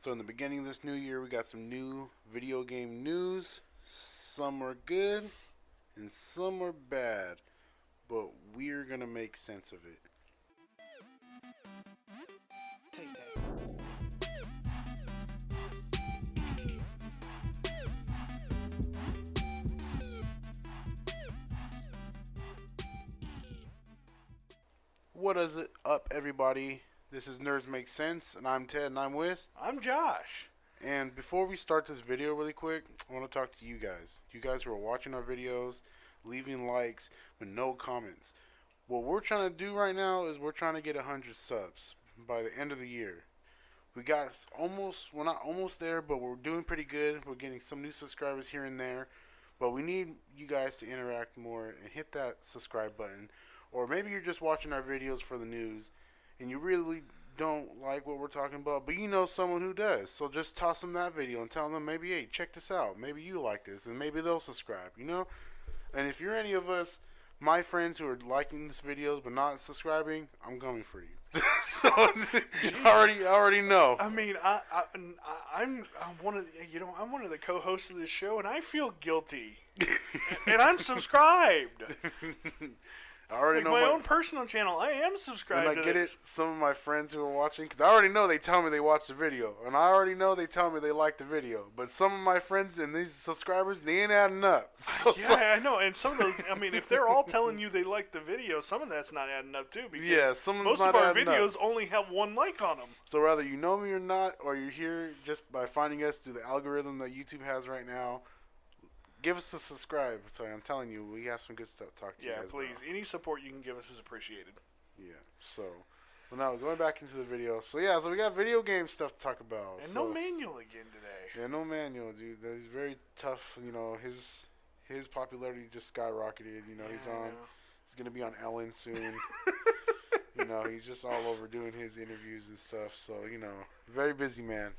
So in the beginning of this new year, we got some new video game news. Some are good and some are bad, but we're gonna make sense of it. Take that. What is it up, everybody? This is Nerds Make Sense, and I'm Ted, and I'm with. I'm Josh. And before we start this video really quick, I want to talk to you guys. You guys who are watching our videos, leaving likes with no comments. What we're trying to do right now is we're trying to get 100 subs by the end of the year. We got almost, we're not almost there, but we're doing pretty good. We're getting some new subscribers here and there. But we need you guys to interact more and hit that subscribe button. Or maybe you're just watching our videos for the news and you really don't like what we're talking about, but you know someone who does. So just toss them that video and tell them, maybe, hey, check this out. Maybe you like this, and maybe they'll subscribe, you know? And if you're any of us, my friends who are liking this videos but not subscribing, I'm coming for you. So I already know. I mean, I'm one of I'm one of the co-hosts of this show, and I feel guilty, and I'm subscribed. I already know my own personal channel. I am subscribed. And I to get this. it. Some of my friends who are watching, because I already know they tell me they watch the video, and I already know they tell me they like the video. But some of my friends and these subscribers, they ain't adding up. I know. And some of those, I mean, if they're all telling you they like the video, some of that's not adding up too. Because most of our videos only have one like on them. So whether you know me or not, or you're here just by finding us through the algorithm that YouTube has right now, give us a subscribe. Sorry, I'm telling you, we have some good stuff to talk to you guys about. Yeah, please. About. Any support you can give us is appreciated. Yeah, so... Well, now, going back into the video. So, yeah, so we got video game stuff to talk about. And no manual again today. Yeah, no manual, dude. That's very tough. You know, his popularity just skyrocketed. You know, he's going to be on Ellen soon. You know, he's just all over doing his interviews and stuff. So, you know, very busy man.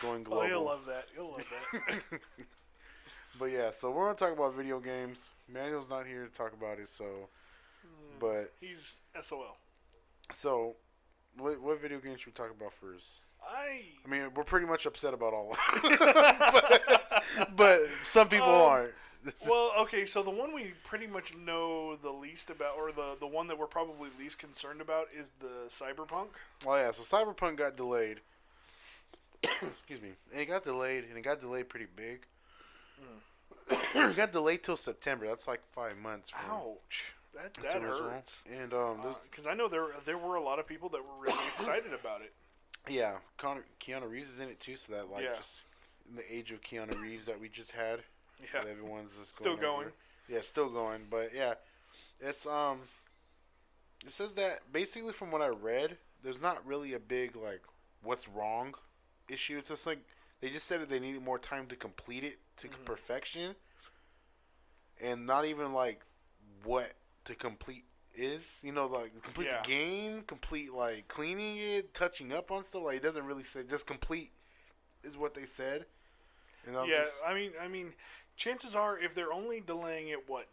Going global. Oh, you'll love that. You'll love that. But yeah, so we're gonna talk about video games. Manuel's not here to talk about it, so. But he's SOL. So, what video games should we talk about first? I mean, we're pretty much upset about all of them, but some people aren't. Well, okay, so the one we pretty much know the least about, or the one that we're probably least concerned about, is the Cyberpunk. Oh yeah, so Cyberpunk got delayed. Excuse me. And it got delayed pretty big. It got delayed till September. That's like 5 months. Ouch. That hurts. And because I know there were a lot of people that were really excited about it. Yeah, Keanu Reeves is in it too, so that just in the age of Keanu Reeves that we just had, everyone's just still going. Yeah, still going. But yeah, it's it says that basically from what I read, there's not really a big like what's wrong issue. It's just like they just said that they needed more time to complete it to perfection, and not even like what to complete is, you know, like complete the game, complete like cleaning it, touching up on stuff. Like it doesn't really say just complete is what they said. And I mean, chances are if they're only delaying it, what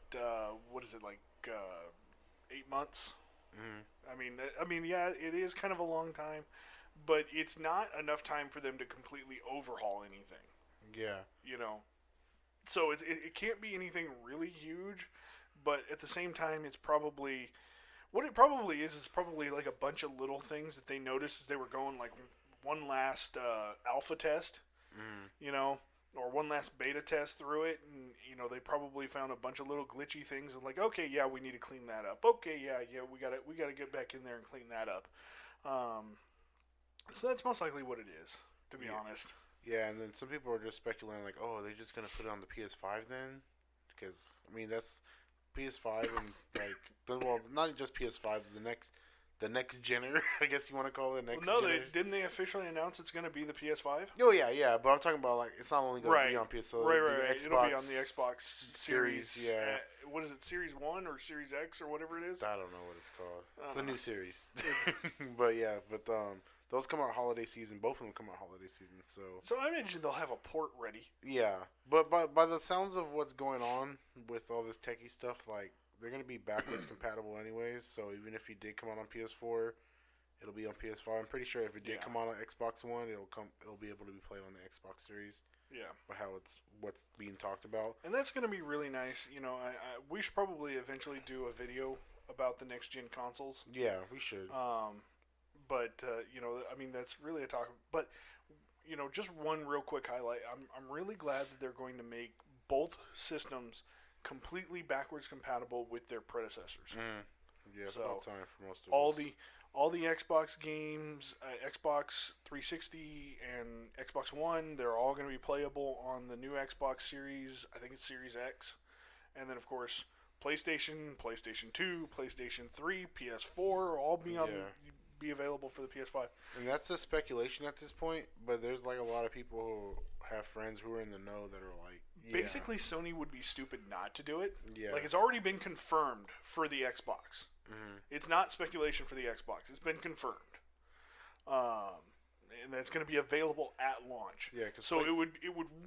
is it like 8 months? Mm-hmm. I mean, yeah, it is kind of a long time. But it's not enough time for them to completely overhaul anything. Yeah. You know? So it can't be anything really huge, but at the same time, it's probably... What it probably is probably like a bunch of little things that they noticed as they were going like one last alpha test, you know, or one last beta test through it, and, you know, they probably found a bunch of little glitchy things and like, okay, yeah, we need to clean that up. Okay, yeah, we gotta get back in there and clean that up. So that's most likely what it is, to be honest. Yeah, and then some people are just speculating, like, oh, they're just going to put it on the PS5 then? Because, I mean, that's PS5 and, like, well, not just PS5, the next gener, I guess you want to call it, didn't they officially announce it's going to be the PS5? Oh, yeah, but I'm talking about, like, it's not only going to be on PS5. Right. It'll be on the Xbox Series. Yeah. What is it, Series 1 or Series X or whatever it is? I don't know what it's called. It's a new series. But, yeah, those come out holiday season. Both of them come out holiday season. So I imagine they'll have a port ready. Yeah, but by the sounds of what's going on with all this techie stuff, like they're gonna be backwards compatible anyways. So even if you did come out on PS4, it'll be on PS5. I'm pretty sure if it did Yeah. come on Xbox One, it'll be able to be played on the Xbox Series. Yeah. By what's being talked about. And that's going to be really nice. You know, we should probably eventually do a video about the next gen consoles. Yeah, we should. But you know, I mean, that's really a talk. But you know, just one real quick highlight. I'm really glad that they're going to make both systems completely backwards compatible with their predecessors. Yeah, it's so about time for most of us. All the Xbox games, Xbox 360 and Xbox One, they're all going to be playable on the new Xbox Series. I think it's Series X, and then of course PlayStation, PlayStation 2, PlayStation 3, PS4, all be available for the PS5. And that's just speculation at this point, but there's like a lot of people who have friends who are in the know that are like, yeah. Basically, Sony would be stupid not to do it. Yeah. Like, it's already been confirmed for the Xbox. Mm-hmm. It's not speculation for the Xbox. It's been confirmed. And that's going to be available at launch. Yeah, so it would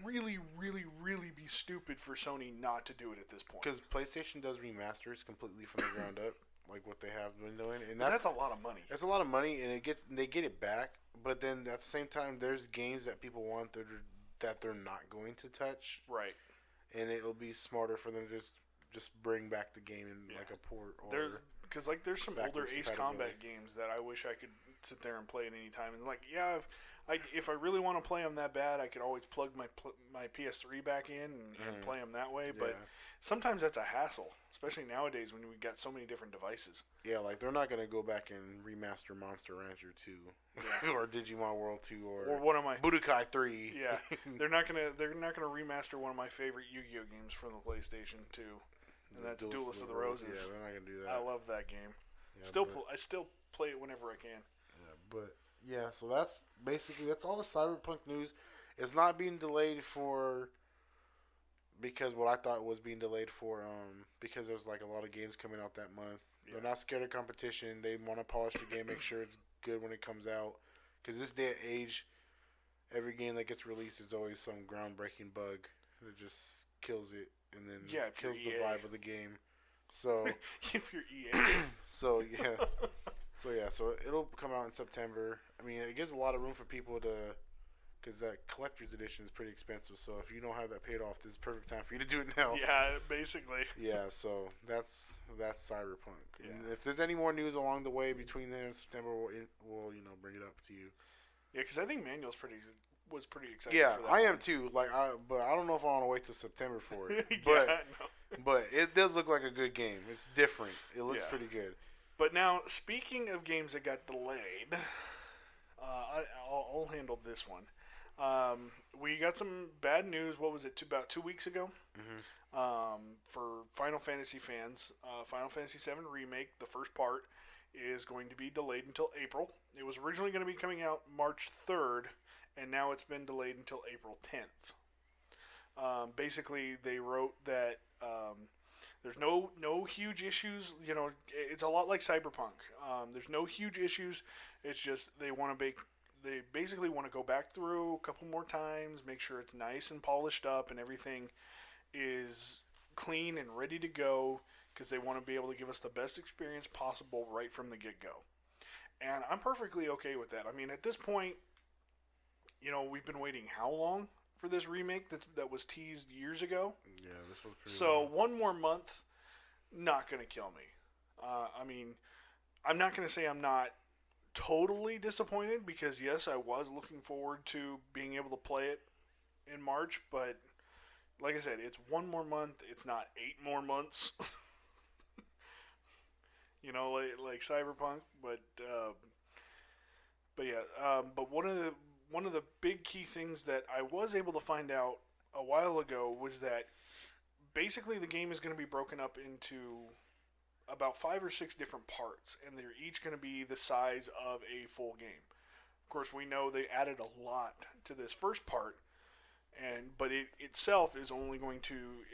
really, really, really be stupid for Sony not to do it at this point. Because PlayStation does remasters completely from the ground up, like what they have been doing, and that's a lot of money. That's a lot of money, and they get it back. But then at the same time, there's games that people want that they're not going to touch. Right. And it'll be smarter for them to just bring back the game in like a port. Because there's some older Ace Combat games that I wish I could sit there and play at any time. And like, yeah, if I really want to play them that bad, I could always plug my PS3 back in and play them that way. But sometimes that's a hassle, especially nowadays when we got so many different devices. Yeah, like they're not gonna go back and remaster Monster Rancher 2, or Digimon World 2, or one of my Budokai 3. Yeah, they're not gonna remaster one of my favorite Yu-Gi-Oh games from the PlayStation 2. And that's Duelist of the Roses. Yeah, they're not gonna do that. I love that game. Yeah, I still play it whenever I can. Yeah, so that's all the Cyberpunk news. It's not being delayed because what I thought was being delayed for because there's like a lot of games coming out that month. Yeah. They're not scared of competition. They want to polish the game, make sure it's good when it comes out. Because this day and age, every game that gets released is always some groundbreaking bug that just kills it. And then kills the vibe of the game. So if you're EA. So it'll come out in September. I mean, it gives a lot of room for people to, because that collector's edition is pretty expensive. So if you don't have that paid off, this is perfect time for you to do it now. Yeah, basically. Yeah, so that's Cyberpunk. Yeah. And if there's any more news along the way between there and September, we'll bring it up to you. Yeah, because I think Manuel's was pretty excited. Yeah, for that I am too. But I don't know if I want to wait till September for it. But it does look like a good game. It's different. It looks pretty good. But now, speaking of games that got delayed, I'll handle this one. We got some bad news. What was it? About 2 weeks ago. Mm-hmm. For Final Fantasy fans, Final Fantasy VII Remake, the first part, is going to be delayed until April. It was originally going to be coming out March 3rd. And now it's been delayed until April 10th. Basically, they wrote that there's no huge issues. You know, it's a lot like Cyberpunk. There's no huge issues. It's just they basically want to go back through a couple more times, make sure it's nice and polished up, and everything is clean and ready to go, because they want to be able to give us the best experience possible right from the get-go. And I'm perfectly okay with that. I mean, at this point, you know, we've been waiting how long for this remake that was teased years ago? Yeah, this was pretty long. One more month, not going to kill me. I mean, I'm not going to say I'm not totally disappointed, because, yes, I was looking forward to being able to play it in March, but like I said, it's one more month. It's not 8 more months. You know, like Cyberpunk, but yeah. But one of the big key things that I was able to find out a while ago was that basically the game is going to be broken up into about 5 or 6 different parts, and they're each going to be the size of a full game. Of course, we know they added a lot to this first part, but it itself is only going to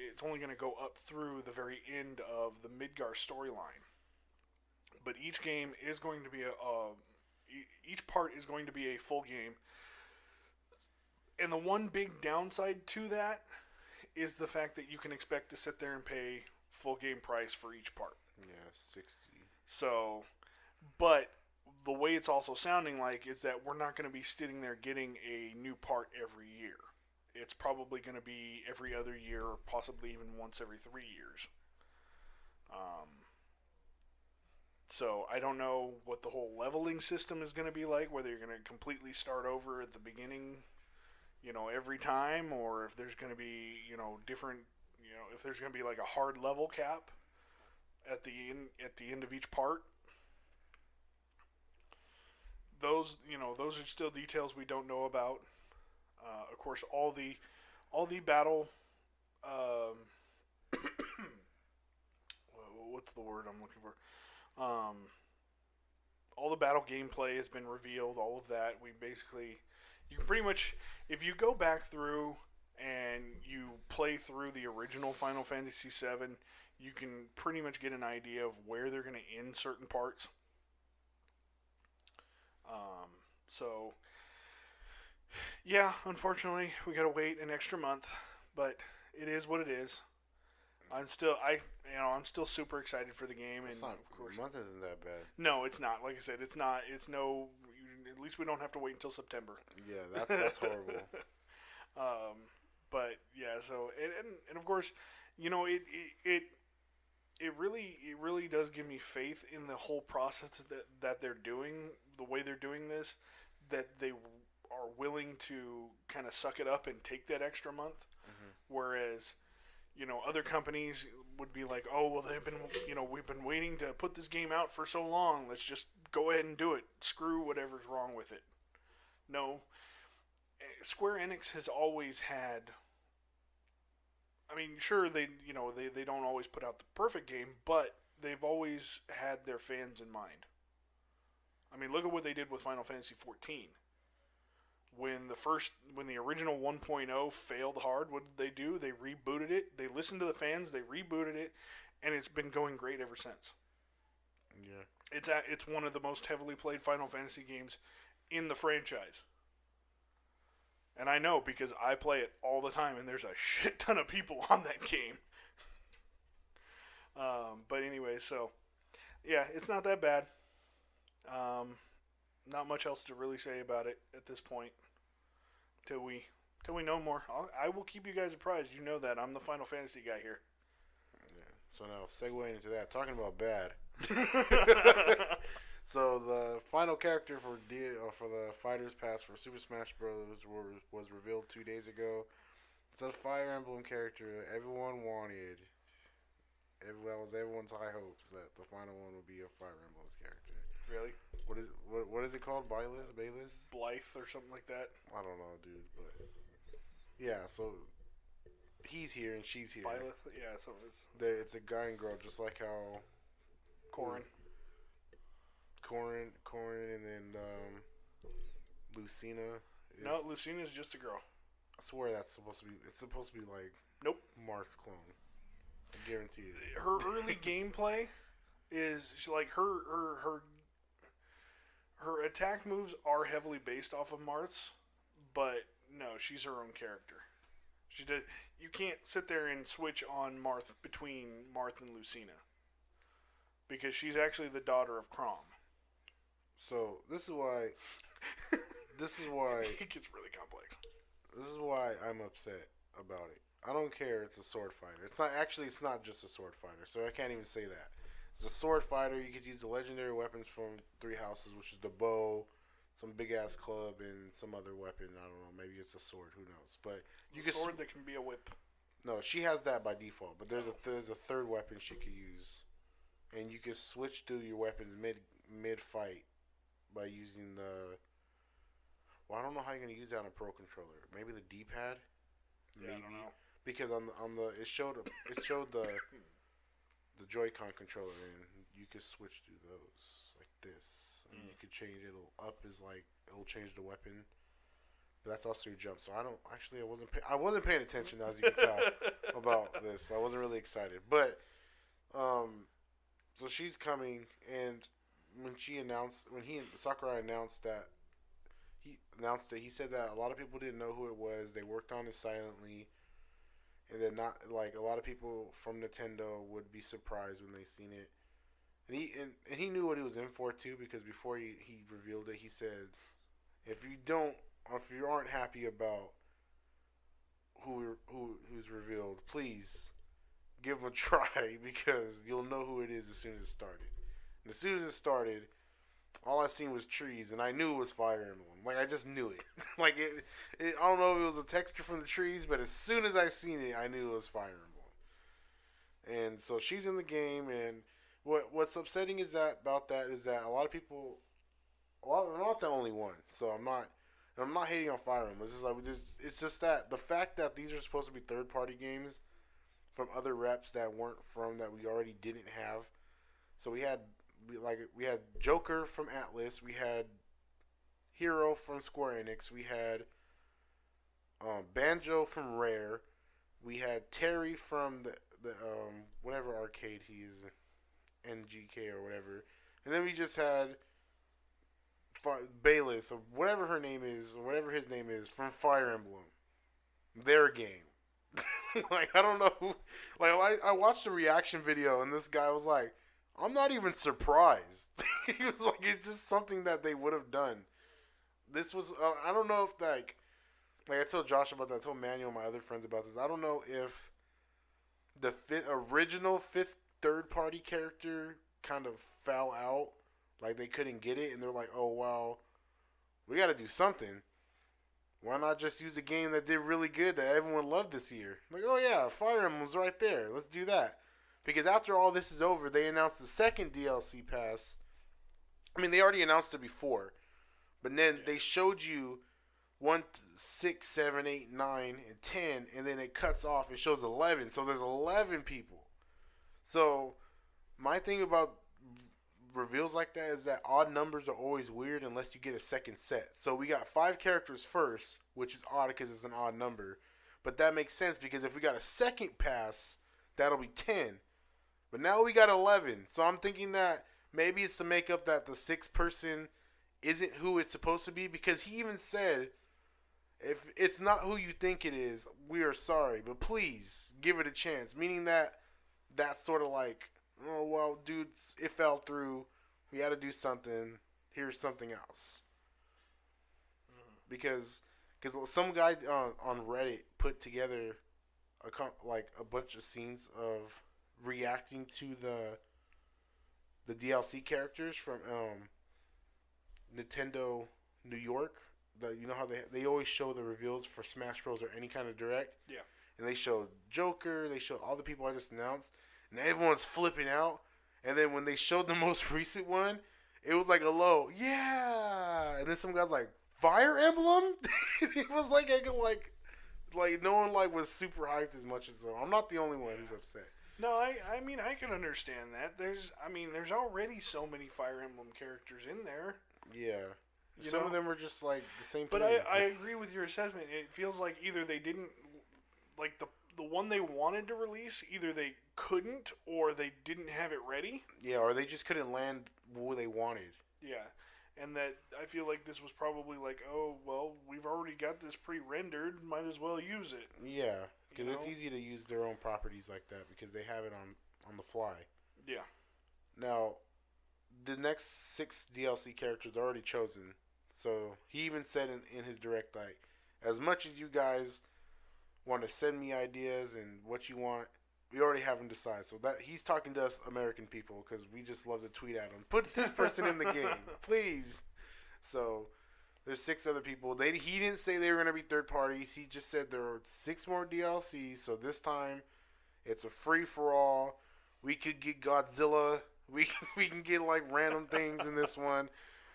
go up through the very end of the Midgar storyline. But each game is going to be each part is going to be a full game. And the one big downside to that is the fact that you can expect to sit there and pay full game price for each part. Yeah, $60. So, but the way it's also sounding like is that we're not going to be sitting there getting a new part every year. It's probably going to be every other year, or possibly even once every 3 years. Um, so I don't know what the whole leveling system is going to be like. Whether you're going to completely start over at the beginning, every time, or if there's going to be, different, if there's going to be like a hard level cap at the end of each part. Those are still details we don't know about. Of course, all the battle. Um, what's the word I'm looking for? All the battle gameplay has been revealed. All of that. You can pretty much, if you go back through and you play through the original Final Fantasy VII, you can pretty much get an idea of where they're going to end certain parts. So, yeah, unfortunately, we gotta wait an extra month, but it is what it is. I'm still super excited for the game, It's and not, of course, a month isn't that bad. no, it's not. Like I said, it's not. It's no. At least we don't have to wait until September. Yeah, that's horrible. um, but yeah, so and of course, it really does give me faith in the whole process that they're doing, the way they're doing this, that they are willing to kind of suck it up and take that extra month. Mm-hmm. Whereas, other companies would be like, oh, well, we've been waiting to put this game out for so long. Let's just go ahead and do it. Screw whatever's wrong with it. No, Square Enix has always had. I mean, sure, they don't always put out the perfect game, but they've always had their fans in mind. I mean, look at what they did with Final Fantasy XIV. When the original 1.0 failed hard, what did they do? They rebooted it. They listened to the fans. They rebooted it, and it's been going great ever since. Yeah, It's one of the most heavily played Final Fantasy games in the franchise. And I know because I play it all the time, and there's a shit ton of people on that game. But anyway, so yeah, it's not that bad. Not much else to really say about it at this point. Till we know more, I will keep you guys apprised. You know that I'm the Final Fantasy guy here. yeah. So now segueing into that, talking about bad. So the final character for the Fighters Pass for Super Smash Bros. Was revealed 2 days ago. It's a Fire Emblem character that everyone wanted. That was everyone's high hopes that the final one would be a Fire Emblem character. Really? What is it called? Bayless? Blythe or something like that. I don't know, dude. But yeah, so he's here and she's here. Byleth? Yeah, so It's a guy and girl, just like how Corrin, and then Lucina. No, Lucina's just a girl. I swear that's supposed to be. It's supposed to be like Nope. Marth's clone. I guarantee it. Her early gameplay is like her attack moves are heavily based off of Marth's, but no, she's her own character. You can't sit there and switch on Marth between Marth and Lucina because she's actually the daughter of Crom. So this is why. It gets really complex. This is why I'm upset about it. I don't care. It's a sword fighter. It's not just a sword fighter. So I can't even say that. It's a sword fighter. You could use the legendary weapons from Three Houses, which is the bow, some big ass club, and some other weapon. I don't know. Maybe it's a sword. Who knows? But you can sword that can be a whip. No, she has that by default. But there's a third weapon she could use, and you can switch through your weapons mid fight by using the. Well, I don't know how you're gonna use that on a pro controller. Maybe the D-pad. Yeah, Maybe I don't know. because on the it showed the Joy-Con controller, and you could switch through those like this, and you could change it. It'll change the weapon, but that's also your jump. So I wasn't paying attention, as you can tell, about this. I wasn't really excited, but so she's coming, and when Sakurai announced that. He said that a lot of people didn't know who it was. They worked on it silently, and then not like a lot of people from Nintendo would be surprised when they seen it. And he knew what he was in for too, because before he revealed it, he said, if you don't, or if you aren't happy about who's revealed, please give him a try because you'll know who it is as soon as it started. And as soon as it started, all I seen was trees, and I knew it was Fire Emblem. Like, I just knew it. Like, I don't know if it was a texture from the trees, but as soon as I seen it, I knew it was Fire Emblem. And so she's in the game, and what's upsetting is that about that is that a lot of people, I'm not the only one, so I'm not hating on Fire Emblem. It's just like it's just that the fact that these are supposed to be third party games from other reps that weren't from that we already didn't have. So we had Joker from Atlas, we had Hero from Square Enix, we had Banjo from Rare, we had Terry from the whatever arcade he is, NGK or whatever, and then we just had Bayless or whatever her name is or whatever his name is from Fire Emblem, their game. Like, I don't know who, like I watched a reaction video and this guy was like, I'm not even surprised. He was like, it's just something that they would have done. This was I don't know if like I told Josh about that. I told Manuel and my other friends about this. I don't know if the original fifth third party character kind of fell out, like they couldn't get it, and they're like, oh wow, we got to do something. Why not just use a game that did really good that everyone loved this year? Like, oh yeah, Fire Emblem's right there. Let's do that. Because after all this is over, they announced the second DLC pass. I mean, they already announced it before, but then they showed you 1, 6, 7, 8, 9, and 10, and then it cuts off. It shows 11. So there's 11 people. So my thing about reveals like that is that odd numbers are always weird unless you get a second set. So we got 5 characters first, which is odd because it's an odd number. But that makes sense because if we got a second pass, that'll be 10. But now we got 11. So I'm thinking that maybe it's to make up that the 6th person isn't who it's supposed to be, because he even said, if it's not who you think it is, we are sorry, but please give it a chance. Meaning that that's sort of like, oh, well, dude, it fell through. We had to do something. Here's something else. Because some guy on Reddit put together a bunch of scenes of reacting to the DLC characters from Nintendo New York. You know how they always show the reveals for Smash Bros. Or any kind of direct? Yeah. And they showed Joker, they showed all the people I just announced, and everyone's flipping out. And then when they showed the most recent one, it was like a low, yeah. And then some guy's like, Fire Emblem? It was like no one was super hyped as much as so. I'm not the only one who's upset. No, I mean, I can understand that. There's already so many Fire Emblem characters in there. Yeah. Some of them are just like the same But thing. I agree with your assessment. It feels like either they didn't, like the one they wanted to release, either they couldn't or they didn't have it ready. Yeah, or they just couldn't land what they wanted. Yeah. And that I feel like this was probably like, oh, well, we've already got this pre-rendered, might as well use it. Yeah, because it's easy to use their own properties like that because they have it on the fly. Yeah. Now, the next 6 DLC characters are already chosen. So he even said in his direct, like, as much as you guys want to send me ideas and what you want, we already have them decided. So that he's talking to us American people because we just love to tweet at him. Put this person in the game, please. So there's 6 other people. He didn't say they were going to be third parties. He just said there are 6 more DLCs. So this time it's a free for all. We could get Godzilla. We can get like random things in this one.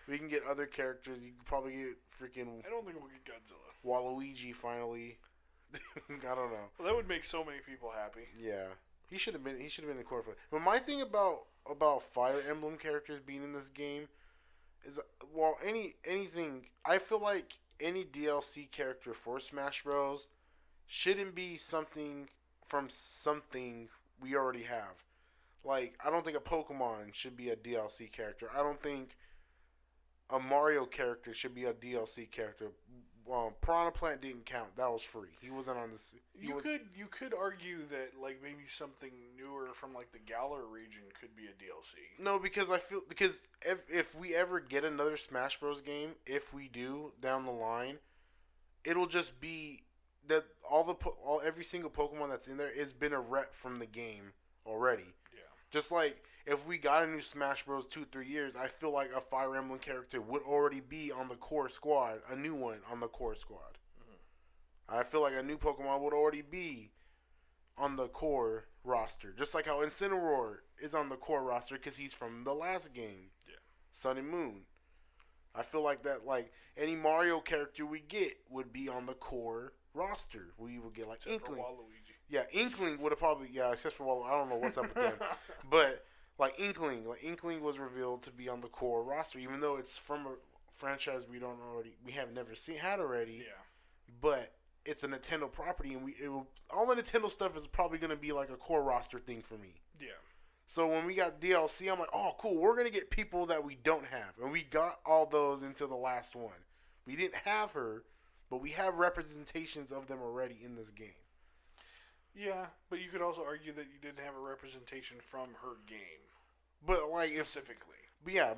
We can get other characters. You could probably get freaking. I don't think we'll get Godzilla. Waluigi finally. I don't know. Well, that would make so many people happy. Yeah, he should have been in the core. But my thing about Fire Emblem characters being in this game is, well, anything. I feel like any DLC character for Smash Bros. Shouldn't be something from something we already have. Like, I don't think a Pokemon should be a DLC character. I don't think a Mario character should be a DLC character. Piranha Plant didn't count. That was free. He wasn't on this. You could argue that like maybe something newer from like the Galar region could be a DLC. No, because I feel if we ever get another Smash Bros. Game, if we do down the line, it'll just be that every single Pokemon that's in there has been a rep from the game already. Yeah. Just like if we got a new Smash Bros. 2-3 years, I feel like a Fire Emblem character would already be on the core squad, a new one on the core squad. Mm-hmm. I feel like a new Pokemon would already be on the core roster, just like how Incineroar is on the core roster because he's from the last game, Sun and Moon. I feel like that, like any Mario character we get would be on the core roster. We would get like Except Inkling. for Waluigi. Yeah, Inkling would have probably except for Waluigi. I don't know what's up with them, but like Inkling was revealed to be on the core roster, even though it's from a franchise we have never had already. Yeah, but it's a Nintendo property, and all the Nintendo stuff is probably gonna be like a core roster thing for me. Yeah. So when we got DLC, I'm like, oh, cool. We're going to get people that we don't have. And we got all those into the last one. We didn't have her, but we have representations of them already in this game. Yeah, but you could also argue that you didn't have a representation from her game. But like specifically.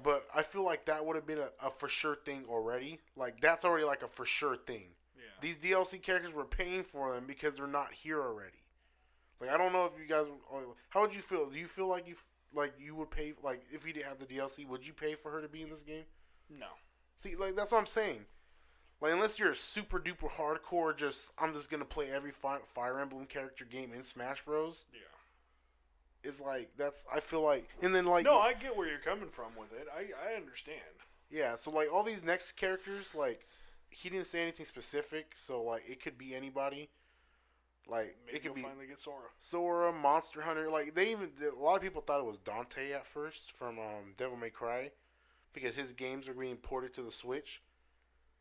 But I feel like that would have been a for sure thing already. Like that's already like a for sure thing. Yeah. These DLC characters, we're paying for them because they're not here already. Like I don't know if you guys. How would you feel? Do you feel like you would pay if you didn't have the DLC? Would you pay for her to be in this game? No. See, like that's what I'm saying. Like unless you're a super duper hardcore, I'm just gonna play every Fire Emblem character game in Smash Bros. Yeah. It's like I feel like, and then like. No, I get where you're coming from with it. I understand. Yeah, so like all these next characters, like he didn't say anything specific, so like it could be anybody. Like maybe it could be finally get Sora. Sora, Monster Hunter. Like a lot of people thought it was Dante at first from Devil May Cry, because his games are being ported to the Switch,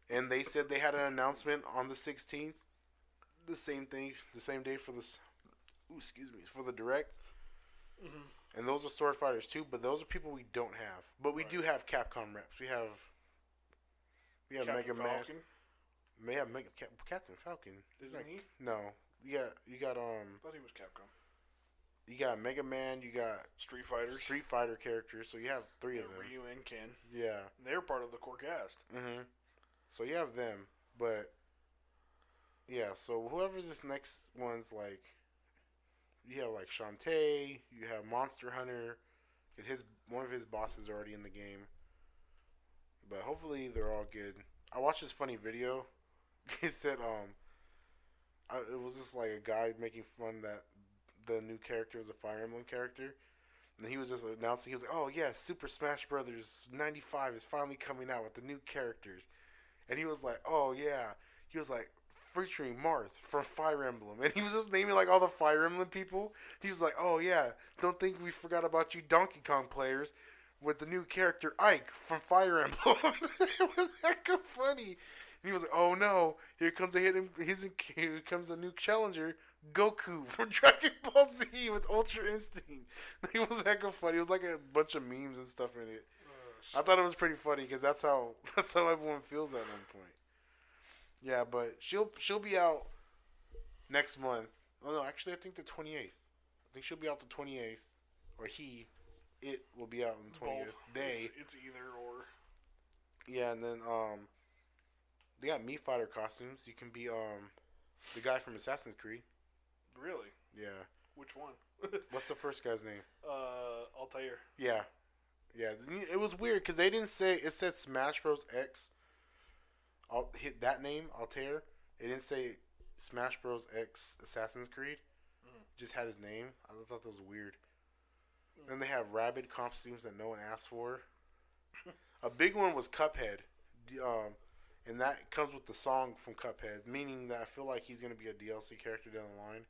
and they said they had an announcement on the 16th, the same day for for the Direct. Mm-hmm. And those are Sword Fighters too, but those are people we don't have. But we do have Capcom reps. We have Captain Mega Falcon? Man. We have Captain Falcon. Isn't he? No. You got I thought he was Capcom. You got Mega Man, you got Street Fighter characters, so you have three of them. Ryu and Ken. Yeah. And they're part of the core cast. Mm-hmm. So you have them, but yeah, so whoever this next one's like, you have like Shantae, you have Monster Hunter, because one of his bosses are already in the game. But hopefully they're all good. I watched this funny video. He said it was just like a guy making fun that the new character was a Fire Emblem character. And he was just announcing, he was like, oh yeah, Super Smash Brothers 95 is finally coming out with the new characters. And he was like, oh yeah. He was like, featuring Marth from Fire Emblem. And he was just naming like all the Fire Emblem people. He was like, oh yeah, don't think we forgot about you Donkey Kong players with the new character Ike from Fire Emblem. It was hecka funny. And he was like, oh no, here comes a new challenger, Goku from Dragon Ball Z with Ultra Instinct. It was hecka funny. It was like a bunch of memes and stuff in it. I thought it was pretty funny because that's how everyone feels at one point. Yeah, but she'll be out next month. Oh no, actually I think the 28th. I think she'll be out the 28th, or it will be out on the 20th day. It's either or. Yeah, and then they got Mii Fighter costumes. You can be the guy from Assassin's Creed. Really? Yeah. Which one? What's the first guy's name? Altair. Yeah. Yeah. It was weird because they didn't say, it said Smash Bros. X. I'll hit that name, Altair. It didn't say Smash Bros. X Assassin's Creed. Just had his name. I thought that was weird. Then they have Rabid costumes that no one asked for. A big one was Cuphead. And that comes with the song from Cuphead, meaning that I feel like he's going to be a DLC character down the line,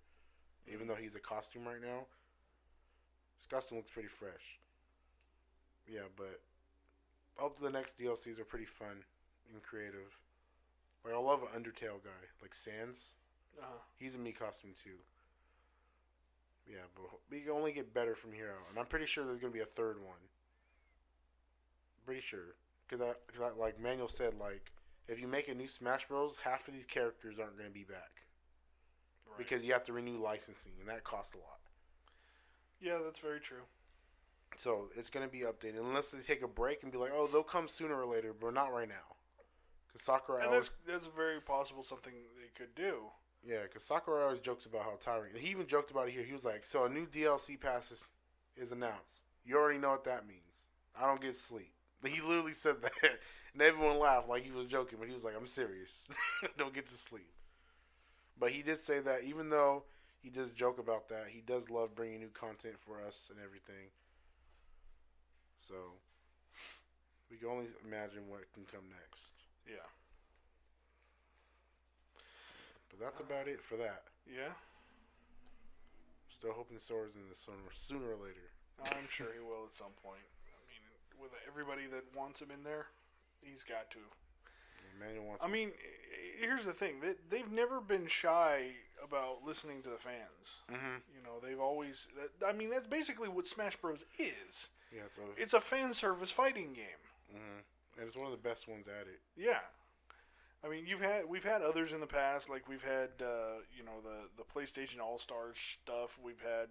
even though he's a costume right now. His costume looks pretty fresh. Yeah, but up to the next DLCs are pretty fun and creative. Like, I love an Undertale guy, like Sans. He's a Mii costume too. Yeah, but we can only get better from here out, and I'm pretty sure there's gonna be a third one. Pretty sure, because like Manuel said, like if you make a new Smash Bros, half of these characters aren't going to be back Right. because you have to renew licensing, and that costs a lot. Yeah, that's very true. So it's going to be updated unless they take a break and be like, oh, they'll come sooner or later, but not right now. Because Sakurai And always, that's very possible something they could do. yeah, because Sakurai always jokes about how tiring. He even joked about it here. He was like, so a new DLC pass is announced. You already know what that means. I don't get sleep. He literally said that, and everyone laughed like he was joking, but he was like, I'm serious. Don't get to sleep. But he did say that even though he does joke about that, he does love bringing new content for us and everything. So we can only imagine what can come next. Yeah. But that's about it for that. Yeah. Still hoping Sora's in this sooner or later. I'm sure he will at some point. I mean, with everybody that wants him in there, he's got to. Emmanuel wants. I mean, here's the thing: they've never been shy about listening to the fans. Mm-hmm. You know, they've always. I mean, that's basically what Smash Bros. Is. Yeah, It's a fan service fighting game. Mm-hmm. And it's one of the best ones at it. Yeah. I mean, we've had others in the past, like we've had the PlayStation All Stars stuff. We've had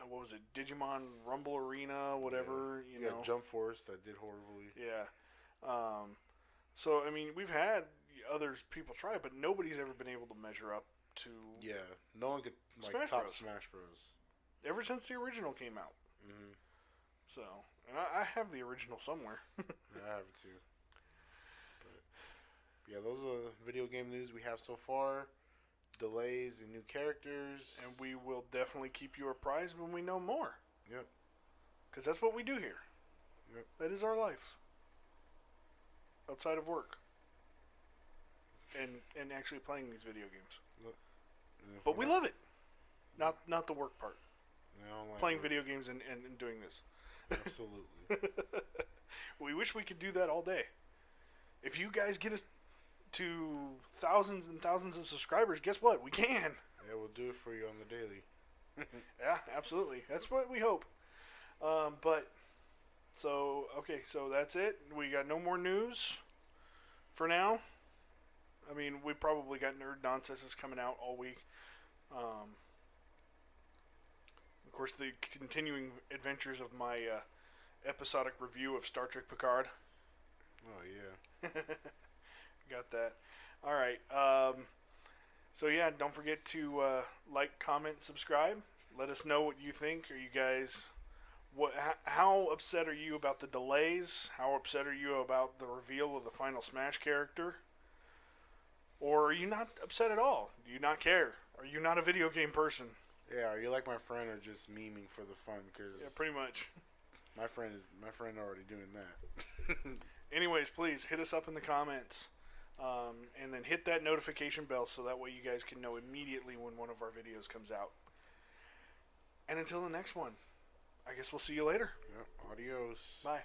what was it, Digimon Rumble Arena, whatever. Yeah. You know, Jump Force that did horribly. Yeah. So I mean, we've had other people try it, but nobody's ever been able to measure up to. Yeah, no one could Smash top Bros. Smash Bros. Ever since the original came out. Mm-hmm. So, and I have the original somewhere. Yeah, I have it too. But yeah, those are the video game news we have so far. Delays and new characters. And we will definitely keep you apprised when we know more. Yep. Because that's what we do here. Yep. That is our life. Outside of work. And actually playing these video games. But we love it. Not the work part. Like playing work. video games and doing this. Absolutely. We wish we could do that all day. If you guys get us to thousands and thousands of subscribers, guess what? We can. Yeah, we'll do it for you on the daily. Yeah, absolutely. That's what we hope. So that's it. We got no more news for now. I mean, we probably got Nerd Nonsense coming out all week. Of course, the continuing adventures of my episodic review of Star Trek Picard. Oh, yeah. Got that. All right. So, yeah, don't forget to like, comment, subscribe. Let us know what you think. Are you guys... How upset are you about the delays? How upset are you about the reveal of the final Smash character? Or are you not upset at all? Do you not care? Are you not a video game person? Yeah, are you like my friend or just memeing for the fun? Cause Yeah, pretty much. my friend already doing that. Anyways, please hit us up in the comments. And then hit that notification bell so that way you guys can know immediately when one of our videos comes out. And until the next one, I guess we'll see you later. Yep, adios. Bye.